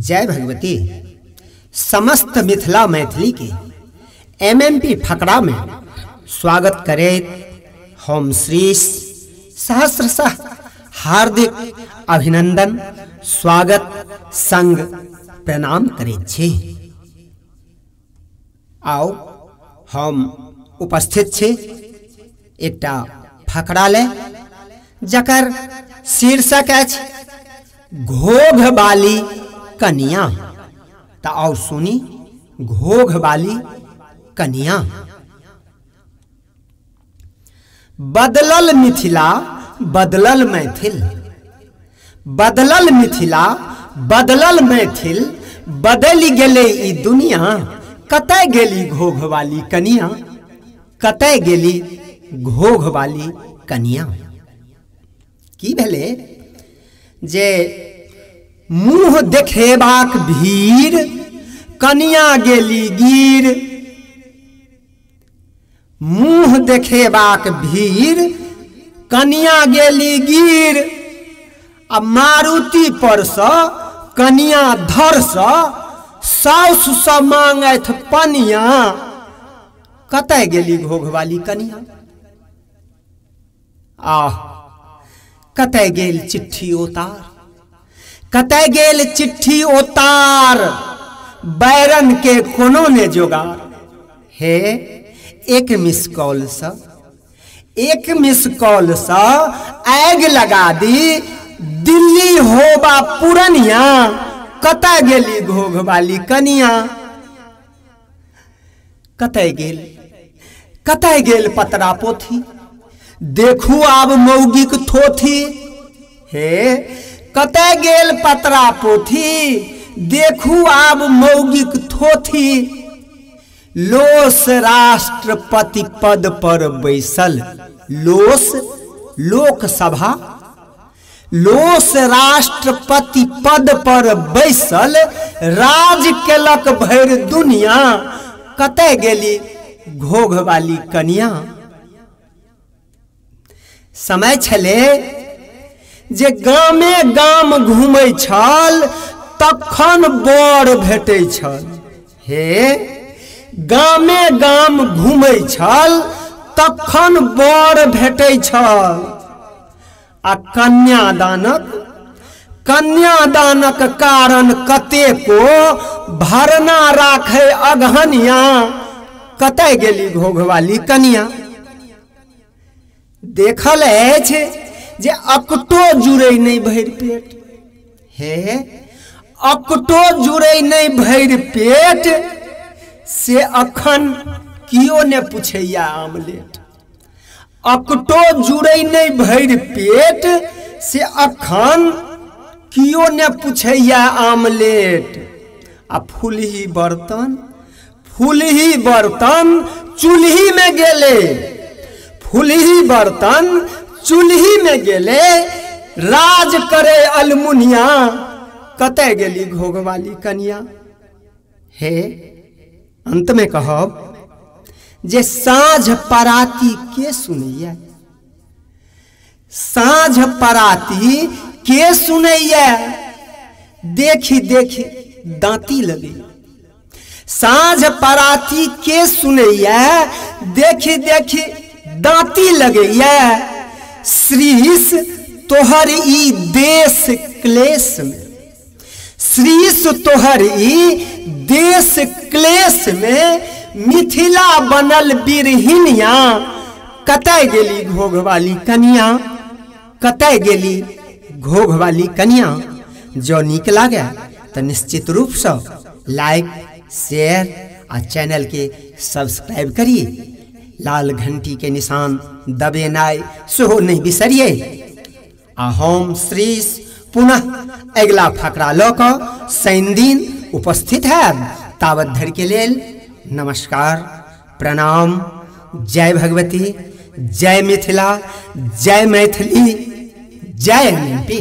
जय भगवती। समस्त मिथिला मैथिली के एमएमपी फकरा में स्वागत करे हम श्री सहस्रशः हार्दिक अभिनंदन स्वागत संग प्रणाम करे छे। आओ हम उपस्थित छे एकटा फकरा ले जकर शीर्षक अछि घोघ बाली कनिया। ता आओ सुनी घोघ बाली कनिया। बदलल मिथिला बदलल मैथिल, बदलल मिथिला बदलल मैथिल, बदलि गेले ई दुनिया। कतय गेली घोघ वाली कनिया, कतय गेली घोघ वाली कनिया। की भेले जे मुँह देखेबाक भीड़ कनिया गेली गिर। मुँह देखेबाक भीड़ कनिया गेली गिर। आ मारुति पर सँ कनिया धर सँ साउस सँ मांगैथ पनिया। कतय गेली घोघ वाली कनिया। आह कतय गेल चिट्ठी ओतार, कतय गेल चिट्ठी ओतार। बैरन के कोनो ने जोगार। हे एक मिस कॉल सँ, एक मिस कॉल सँ आग लगा दी दिल्ली होबा पुरनिया। कतय गेली घोघ वाली कनिया। कतय गेल, कतय गेल पतरा पोथी। देखू आब मौगिक थोथी। हे कतय गेल पतरा पोथी, देखू आब मौगिक थोथी। लोस राष्ट्रपति पद पर बैसल, लोस लोकसभा, लोस राष्ट्रपति पद पर बैसल राज केलक भरि दुनिया। कतय गेली घोघ वाली कनिया। समय छले जे गामे गाम घूमै छल तखन बर भेटै छल। हे गामे गाम घूमै छल तखन बर भेटै छल। आ कन्यादानक कारण कतेको भरना राखे अगहनिया। कतय गेली घोघ वाली कनिया। देखल अछि जे अकटो जुड़ै नहि भरि पेट। हे अकटो जुड़ै नहि भरि पेट, से अखन कियो ने पुछैया आमलेट। अकटो जुड़ै नहि भरि पेट, से अखन कियो ने पुछैया आमलेट। आ फुलही बर्तन, फुलही बर्तन चूल्ही में गेले। फुलही बर्तन चूल्ही में गेले राज करे अलमुनिया। कतय गेली घोघ वाली कनिया। हे अंत में कहब जे साँझ पराती के सुनैया, साँझ पराती के सुनैया। देखी देखी दांती लगे। साँझ पराती के सुनैया, देखी देखी दांती लगैया। श्रीस तोहर ई देश क्लेश में, श्रीस तोहर ई देश क्लेश में मिथिला बनल बिरहिनिया। कतय गेली घोघ वाली कनिया, कतय गेली घोघ वाली कनिया। जो नीक लागे तो निश्चित रूप से लाइक शेयर आ चैनल के सब्सक्राइब करिए। लाल घंटी के निशान दबेनाइ सेहो नहीं बिसरिए। आ हम श्री पुनः अगला फकरा लऽ कऽ शनि दिन उपस्थित है। तावत धरि के लेल नमस्कार प्रणाम। जय भगवती, जय मिथिला, जय मैथिली, जय एमएमपी।